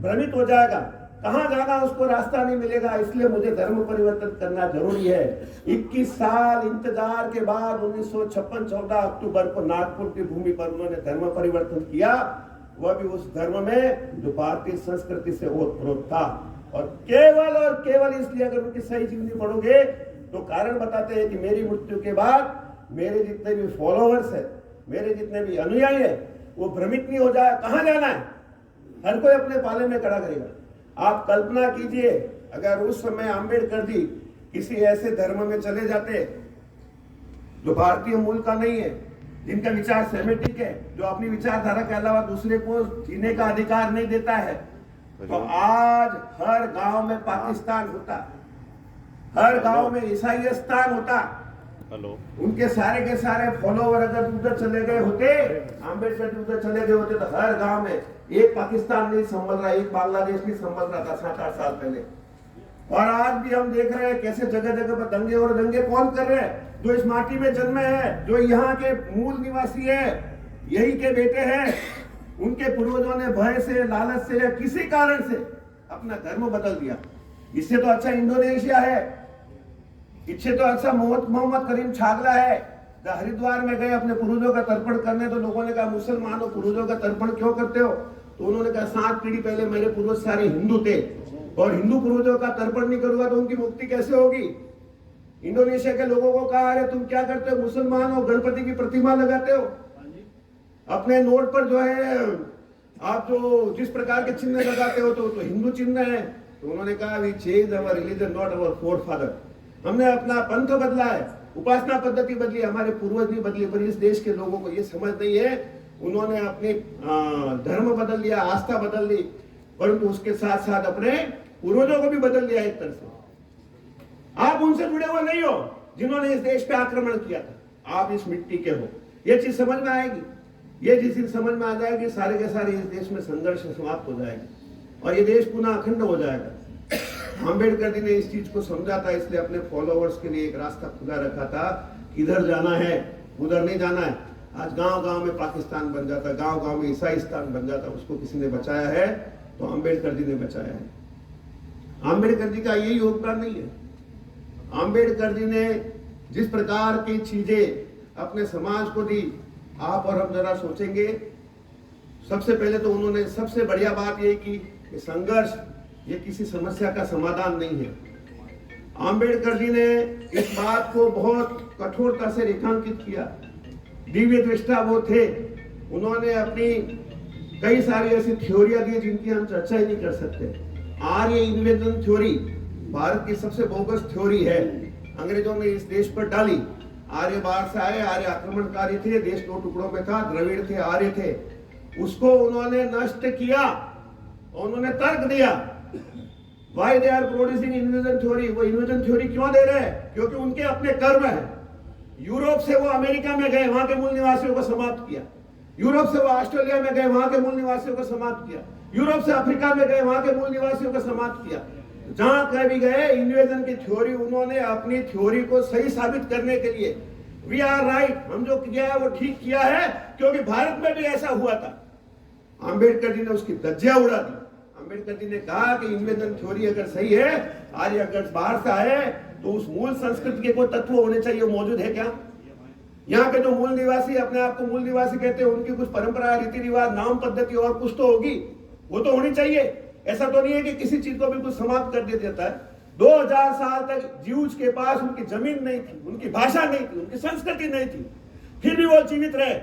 Speaker 3: भ्रमित हो जाएगा, कहां जाना उसको रास्ता नहीं मिलेगा, इसलिए मुझे धर्म परिवर्तन करना जरूरी है। 21 साल इंतजार के बाद 1956 14 अक्टूबर को नागपुर की भूमि पर उन्होंने धर्म परिवर्तन किया, वह भी उस धर्म में जो भारतीय संस्कृति से ओतप्रोत था। और केवल इसलिए, अगर उनकी सही जीवनी पढ़ोगे तो कारण बताते हैं कि मेरी मृत्यु के बाद मेरे जितने भी फॉलोअर्स है, मेरे जितने भी अनुयायी है, वो भ्रमित नहीं हो जाए, कहां जाना है, हर कोई अपने पाले में खड़ा करेगा। आप कल्पना कीजिए अगर उस समय अम्बेडकर जी किसी ऐसे धर्म में चले जाते जो भारतीय मूल का नहीं है, जिनका विचार सेमेटिक है, जो अपनी विचारधारा के अलावा दूसरे को जीने का अधिकार नहीं देता है, तो आज हर गांव में पाकिस्तान होता, हर गांव में ईसाईस्तान होता। उनके सारे के सारे फॉलोवर अगर उधर चले गए होते, अम्बेडकर उधर चले गए होते, तो हर गांव में एक पाकिस्तान नहीं संभल रहा, एक बांग्लादेश नहीं संभल रहा था 7-8 साल पहले। और आज भी हम देख रहे हैं कैसे जगह जगह पर दंगे, और दंगे कौन कर रहे हैं? जो इस माटी में जन्मे हैं, जो यहाँ के मूल निवासी है, यही के बेटे हैं, उनके पूर्वजों ने भय से, लालच से या किसी कारण से अपना धर्म बदल दिया। इससे तो अच्छा इंडोनेशिया है, इससे तो अच्छा मोहम्मद करीम छागला है, हरिद्वार में गए अपने पूर्वजों का तर्पण करने, तो लोगों ने कहा मुसलमानों पूर्वजों का तर्पण क्यों करते हो? तो उन्होंने कहा 7 पीढ़ी पहले मेरे पूर्वज सारे हिंदू थे, और हिंदू पूर्वजों का तर्पण नहीं करूंगा तो उनकी मुक्ति कैसे होगी? इंडोनेशिया के लोगों को कहा, अरे तुम क्या करते हो, मुसलमान हो, गणपति की प्रतिमा लगाते हो, अपने नोट पर जो है आप जो जिस प्रकार के चिन्ह लगाते हो तो हिंदू चिन्ह है। तो उन्होंने कहा, we change our religion not our forefather, हमने अपना पंथ बदला है, उपासना पद्धति बदली, हमारे पूर्वज नहीं बदली। पर इस देश के लोगों को ये समझ नहीं है, उन्होंने अपने धर्म बदल लिया, आस्था बदल ली, परंतु उसके साथ साथ अपने पूर्वजों को भी बदल लिया एक तरह से। आप उनसे जुड़े हुए नहीं हो जिन्होंने इस देश पे आक्रमण किया था, आप इस मिट्टी के हो। ये चीज समझ में आएगी, ये जिस चीज समझ में आ जाएगी, सारे के सारे इस देश में संघर्ष समाप्त हो जाएगी और ये देश पुनः अखंड हो जाएगा। अम्बेडकर जी ने इस चीज को समझा था, इसलिए अपने फॉलोअर्स के लिए एक रास्ता खुला रखा था, किधर जाना है, उधर नहीं जाना है। आज गांव गांव में पाकिस्तान बन जाता, गांव गांव में ईसाईस्तान बन जाता, उसको किसी ने बचाया है तो अम्बेडकर जी ने बचाया है। अम्बेडकर जी का यही योगदान नहीं है। अम्बेडकर जी ने जिस प्रकार की चीजें अपने समाज को दी, आप और हम जरा सोचेंगे, सबसे पहले तो उन्होंने सबसे बढ़िया बात यही की कि संघर्ष ये किसी समस्या का समाधान नहीं है। अम्बेडकर जी ने इस बात को बहुत कठोरता से रेखांकित किया। दिव्य दृष्टा वो थे, उन्होंने अपनी कई सारी ऐसी थ्योरियां दी जिनकी हम चर्चा ही नहीं कर सकते। आर्य इन्वेजन थ्योरी भारत की सबसे बोगस थ्योरी है, अंग्रेजों ने इस देश पर डाली। आर्य बाहर से आए, आर्य आक्रमणकारी थे, देश 2 टुकड़ों में था, द्रविड़ थे, आर्य थे, उसको उन्होंने नष्ट किया। उन्होंने तर्क दिया, why they are producing invasion theory. वो इन्वेजन थ्योरी क्यों दे रहे हैं? क्योंकि उनके अपने कर्म है। यूरोप से वो अमेरिका में गए, वहां के मूल निवासियों को समाप्त किया। यूरोप से वो ऑस्ट्रेलिया में गए, वहां के मूल निवासियों को समाप्त किया। यूरोप से अफ्रीका में गए, वहां के मूल निवासियों को समाप्त किया। जहां कहीं भी गए, इन्वेजन की थ्योरी, उन्होंने अपनी थ्योरी को सही साबित करने के लिए वी आर राइट, हम जो किया है वो ठीक किया है, क्योंकि भारत में भी ऐसा हुआ था। आंबेडकर जी ने उसकी धज्जियां उड़ा दी। आंबेडकर जी ने कहा कि इन्वेजन थ्योरी अगर सही है, आर्य अगर बाहर से आए, तो उस मूल संस्कृति के कोई तत्व होने चाहिए, मौजूद है क्या? यहाँ के जो मूल निवासी अपने आप को मूल निवासी कहते हैं, उनकी कुछ परंपरा, रीति रिवाज, नाम पद्धति और कुछ तो होगी, वो तो होनी चाहिए। ऐसा तो नहीं है कि किसी चीज को बिल्कुल समाप्त कर दिया जाता है। 2000 साल तक ज्यूज के पास उनकी जमीन नहीं थी, उनकी भाषा नहीं थी, उनकी संस्कृति नहीं थी, फिर भी वो जीवित रहे।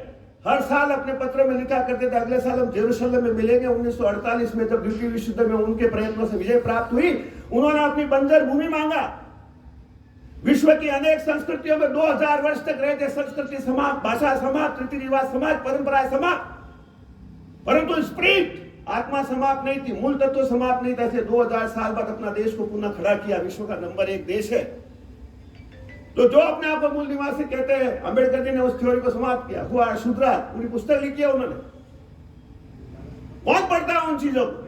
Speaker 3: हर साल अपने पत्र में लिखा करते थे, अगले साल हम जेरूशलेम में मिलेंगे। 1948 में जब द्वितीय विश्व युद्ध में उनके प्रयत्नों से विजय प्राप्त हुई, उन्होंने अपनी बंजर भूमि मांगा। विश्व की अनेक संस्कृतियों में 2000 वर्ष तक रहे थे, संस्कृति समाप्त, भाषा समाप्त, रीति रिवाज समाप्त, परंपराएं समाप्त, परंतु स्पिरिट, आत्मा समाप्त नहीं थी, मूल तत्व समाप्त नहीं था। 2000 साल बाद अपना देश को पुनः खड़ा किया, विश्व का नंबर 1 देश है। तो जो अपने आप को मूल निवासी कहते हैं, अंबेडकर जी ने उस थ्योरी को समाप्त किया। हुआ शूद्रा, पूरी पुस्तक लिखी है उन्होंने। कौन पढ़ता है उन चीजों को?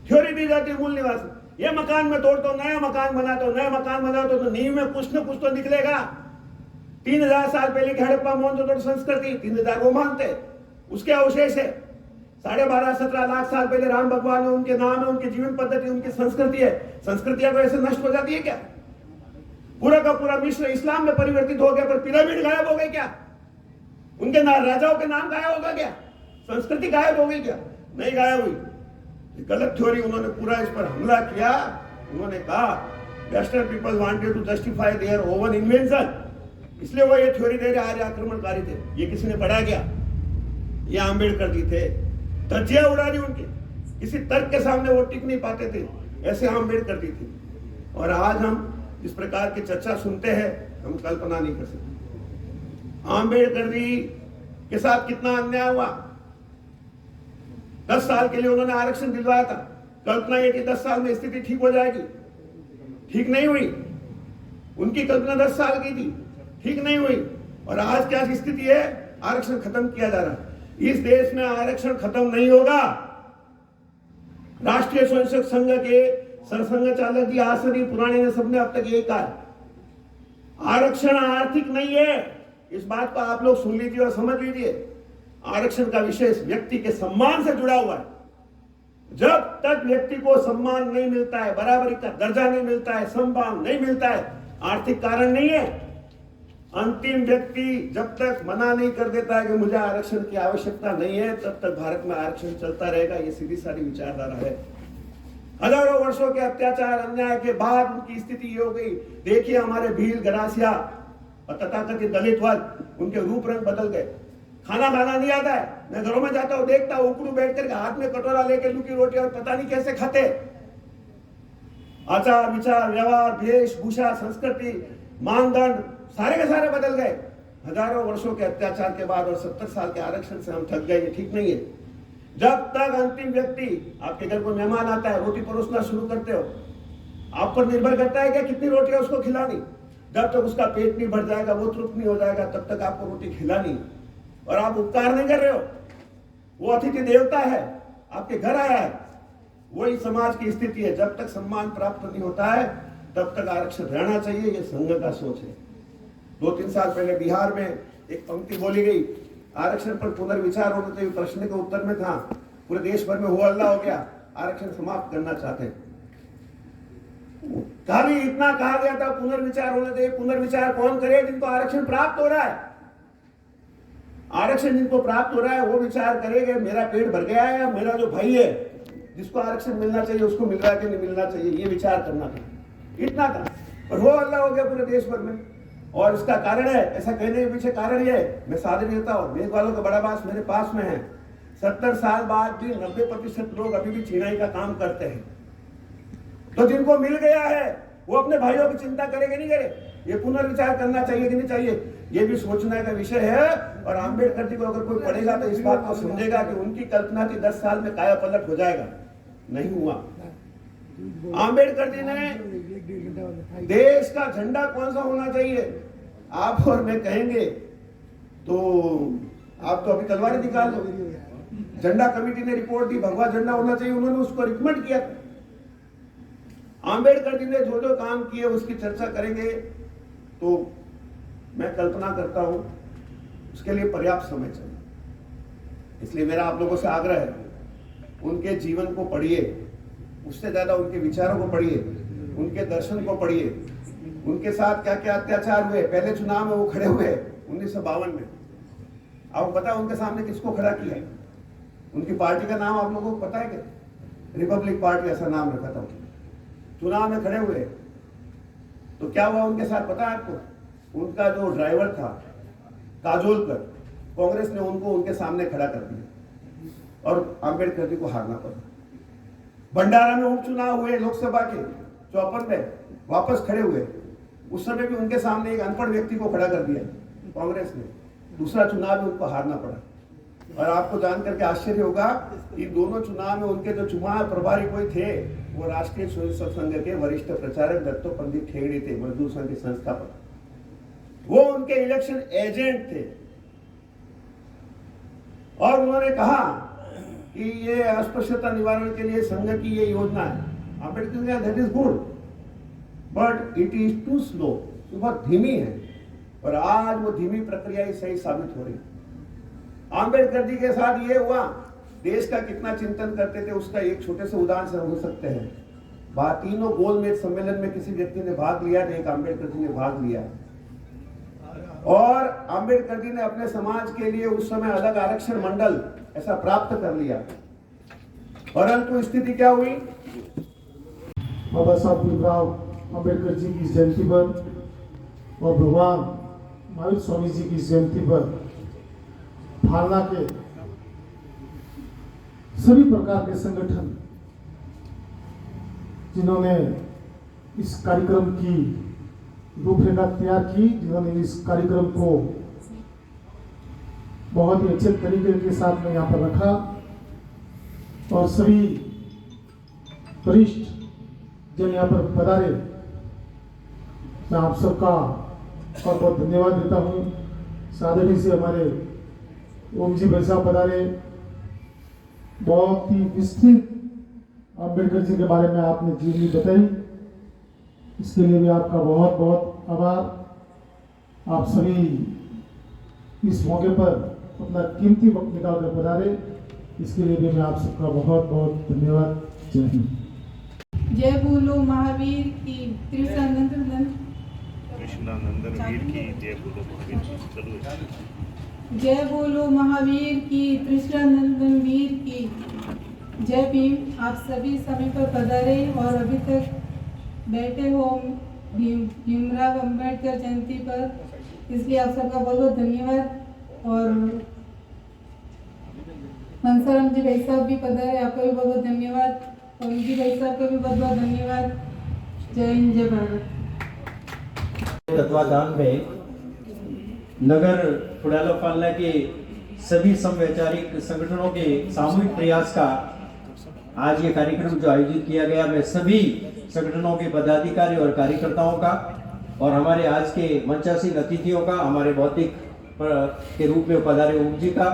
Speaker 3: थ्योरी दी जाती है मूल निवासी। ये मकान में तोड़ता हूं, नया मकान बनाता हूं, नया मकान बनाता हूं, तो नींव में कुछ न कुछ तो निकलेगा। 3000 साल पहले की हड़प्पा मोहनजोदड़ो संस्कृति, 3000 वो मानते, उसके अवशेष है। 12.5-17 लाख साल पहले राम भगवान है, उनके नाम है, उनकी जीवन पद्धति, उनकी संस्कृति है। संस्कृतियां को ऐसे नष्ट हो जाती है क्या? पूरा का पूरा मिस्र इस्लाम में परिवर्तित हो गया, पर पिरामिड गायब हो गए क्या? उनके राजाओं के नाम गायब होगा क्या? संस्कृति गायब हो गई क्या? नहीं गायब हुई। गलत थ्योरी, उन्होंने पूरा इस पर हमला किया। उन्होंने कहा western people wanted to justify their own invention, इसलिए वो ये थ्योरी दे रहे आर्य आक्रमणकारी थे। ये किसी ने पढ़ा क्या? ये आंबेडकर जी थे। धज्जियां उड़ा दी उनकी, किसी तर्क के सामने वो टिक नहीं पाते थे, ऐसे आंबेडकर जी थे। और आज हम इस प्रकार की चर्चा सुनते हैं, हम कल्पना नहीं कर सकते आंबेडकर जी के साथ कितना अन्याय हुआ। 10 साल के लिए उन्होंने आरक्षण दिलवाया था। कल्पना ये कि 10 साल में स्थिति ठीक हो जाएगी, ठीक नहीं हुई। उनकी कल्पना 10 साल की थी, ठीक नहीं हुई। और आज क्या स्थिति है? आरक्षण खत्म किया जा रहा है। इस देश में आरक्षण खत्म नहीं होगा। राष्ट्रीय स्वयंसेवक संघ के सरसंघ चालक जी आसनी पुराने ने सबने अब तक यही कहा, आरक्षण आर्थिक नहीं है। इस बात को आप लोग सुन लीजिए और समझ लीजिए। आरक्षण का विषय व्यक्ति के सम्मान से जुड़ा हुआ है। जब तक व्यक्ति को सम्मान नहीं मिलता है, बराबरी का दर्जा नहीं मिलता है, सम्मान नहीं मिलता है, आर्थिक कारण नहीं है। अंतिम व्यक्ति जब तक मना नहीं कर देता है कि मुझे आरक्षण की आवश्यकता नहीं है, तब तक भारत में आरक्षण चलता रहेगा। ये सीधी सारी विचारधारा है। हजारों वर्षों के अत्याचार अन्याय के बाद उनकी स्थिति ये हो गई। देखिए हमारे भील, गरासिया और तथाकथित दलित वर्ग, उनके रूप रंग बदल गए। खाना खाना नहीं आता है। मैं घरों में जाता हूं, देखता हूं उकड़ू बैठ कर हाथ में कटोरा लेकर लुकी रोटी, और पता नहीं कैसे खाते। आचार विचार, व्यवहार, वेशभूषा, संस्कृति, मानदंड सारे के सारे बदल गए। हजारों वर्षों के अत्याचार के बाद और 70 साल के आरक्षण से हम थक गए। ये ठीक नहीं है। जब तक अंतिम व्यक्ति, आपके घर को मेहमान आता है, रोटी परोसना शुरू करते हो, आप पर निर्भर करता है कि कितनी रोटी है उसको खिलानी। जब तक उसका पेट नहीं भर जाएगा, वो तृप्त नहीं हो जाएगा, तब तक आपको रोटी खिलानी। और आप उपकार नहीं कर रहे हो। वो अतिथि देवता है, आपके घर आया है। वही समाज की स्थिति है। जब तक सम्मान प्राप्त नहीं होता है, तब तक आरक्षण रहना चाहिए। ये संघ का सोच है। 2-3 साल पहले बिहार में एक पंक्ति बोली गई, आरक्षण पर पुनर्विचार होना चाहिए। प्रश्न के उत्तर में था, पूरे देश भर में हो हल्ला हो गया, आरक्षण समाप्त करना चाहते हैं। खाली इतना कहा गया था पुनर्विचार होना चाहिए। पुनर्विचार कौन करे? जिनको आरक्षण प्राप्त हो रहा है। आरक्षण जिनको प्राप्त हो रहा है वो विचार करेंगे, मेरा पेट भर गया है, या मेरा जो भाई है जिसको आरक्षण मिलना चाहिए उसको मिल रहा है कि नहीं मिलना चाहिए, ये विचार करना था। इतना था। और वो हल्ला हो गया पूरे देश भर में। और इसका कारण है, ऐसा कहने के पीछे कारण ये है, मैं साधु नेता हूं, मेघ वालों का बड़ा बास मेरे पास में है। 70 साल बाद भी 90% लोग अभी भी चिनाई का काम करते हैं। तो जिनको मिल गया है वो अपने भाइयों की चिंता करेंगे नहीं करे? ये पुनर्विचार करना चाहिए कि नहीं चाहिए, ये भी सोचने का विषय है। और आंबेडकर जी को अगर कोई पढ़ेगा तो इस बात को समझेगा कि उनकी कल्पना थी 10 साल में काया पलट हो जाएगा, नहीं हुआ। आंबेडकर जी ने देश का झंडा कौन सा होना चाहिए आप और मैं कहेंगे तो आप तो अभी तलवारें निकाल दो। झंडा कमेटी ने रिपोर्ट दी, भगवा झंडा होना चाहिए, उन्होंने उसको रिकमेंड किया। आंबेडकर जी ने जो जो काम किए उसकी चर्चा करेंगे तो मैं कल्पना करता हूं उसके लिए पर्याप्त समय चाहिए। इसलिए मेरा आप लोगों से आग्रह है, उनके जीवन को पढ़िए, उससे ज्यादा उनके विचारों को पढ़िए, उनके दर्शन को पढ़िए, उनके साथ क्या क्या अत्याचार हुए। पहले चुनाव में वो खड़े हुए 1952 में, आपको पता है उनके सामने किसको खड़ा किया? उनकी पार्टी का नाम आप लोगों को पता है क्या? रिपब्लिक पार्टी ऐसा नाम रखा था। चुनाव में खड़े हुए तो क्या हुआ उनके साथ पता है आपको? उनका जो ड्राइवर था काजोलकर, कांग्रेस ने उनको उनके सामने खड़ा कर दिया और अंबेडकर जी को हारना पड़ा। भंडारा में उपचुनाव हुए लोकसभा के 54 में, वापस खड़े हुए, उस समय भी उनके सामने एक अनपढ़ व्यक्ति को खड़ा कर दिया कांग्रेस ने। दूसरा चुनाव में उनको हारना पड़ा। और आपको जानकर के आश्चर्य होगा कि दोनों चुनाव में उनके जो चुनाव प्रभारी कोई थे वो राष्ट्रीय स्वयंसेवक संघ के वरिष्ठ प्रचारक दत्तो पंडित ठेंगड़ी थे, मजदूर संघ के संस्थापक। वो उनके इलेक्शन एजेंट थे और उन्होंने कहा कि ये अस्पृश्यता निवारण के लिए संघ की ये योजना है। अम्बेडकर ने that is good but it is too slow, बहुत धीमी है। और आज वो धीमी प्रक्रिया ही सही साबित हो रही। आम्बेडकर जी के साथ ये हुआ, देश का कितना चिंतन करते थे उसका एक छोटे से उदाहरण से हो सकते हैं। तीनों गोलमेज सम्मेलन में किसी व्यक्ति ने भाग लिया, एक आम्बेडकर जी ने भाग लिया। और आम्बेडकर जी ने अपने समाज के लिए उस समय अलग आरक्षण मंडल ऐसा प्राप्त कर लिया। परंतु स्थिति क्या हुई?
Speaker 4: बाबा साहब भीमराव अम्बेडकर जी की जयंती पर और भगवान महावीर स्वामी जी की जयंती पर फालना के सभी प्रकार के संगठन जिन्होंने इस कार्यक्रम की रूपरेखा तैयार की, जिन्होंने इस कार्यक्रम को बहुत ही अच्छे तरीके के साथ में यहाँ पर रखा, और सभी वरिष्ठ जो यहाँ पर पधारे, मैं आप सबका बहुत बहुत धन्यवाद देता हूँ। सादरी से हमारे ओम जी भाई साहब पधारे, बहुत ही विस्तृत अम्बेडकर जी के बारे में आपने जीवनी बताई, इसके लिए भी आपका बहुत बहुत आभार। आप सभी इस मौके पर अपना कीमती वक्त निकाल कर पधारे, इसके लिए भी मैं आप सबका बहुत बहुत धन्यवाद। जय हिंद।
Speaker 5: जय बोलो महावीर की कृष्णानंदन
Speaker 1: कृष्णानंदन वीर की जय बोलो महावीर की। चलो
Speaker 5: जय बोलो महावीर की कृष्णानंदन वीर की जय भीम। आप सभी समय पर पधारे और अभी तक बैठे हो भीमराव अंबेडकर जयंती पर, इसलिए आप सबका बहुत बहुत धन्यवाद। और मनसाराम जी भाई साहब भी पधारे, आपका भी बहुत बहुत धन्यवाद। और उनकी भाई साहब का भी बहुत बहुत धन्यवाद। जय हिंद, जय भारत।
Speaker 6: तत्वाधान में नगर फुड़ाला फालना के सभी समवैचारिक संगठनों के सामूहिक प्रयास का आज ये कार्यक्रम जो आयोजित किया गया, मैं सभी संगठनों के पदाधिकारी और कार्यकर्ताओं का और हमारे आज के मंचासीन अतिथियों का, हमारे भौतिक के रूप में पधारे ओम जी का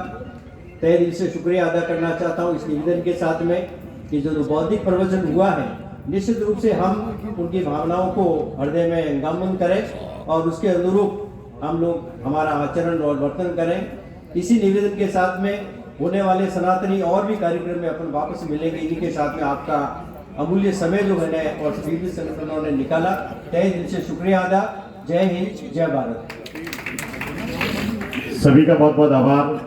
Speaker 6: तहे दिल से शुक्रिया अदा करना चाहता हूँ इस निवेदन के साथ में कि जो बौद्धिक प्रवचन हुआ है, निश्चित रूप से हम उनकी भावनाओं को हृदय में गामन करें और उसके अनुरूप हम लोग हमारा आचरण और वर्तन करें। इसी निवेदन के साथ में होने वाले सनातनी और भी कार्यक्रम में अपन वापस मिलेंगे। इन्हीं के साथ में आपका अमूल्य समय जो है और विभिन्न संगठनों ने निकाला, तहे दिल से शुक्रिया अदा। जय हिंद, जय भारत।
Speaker 1: सभी का बहुत बहुत आभार।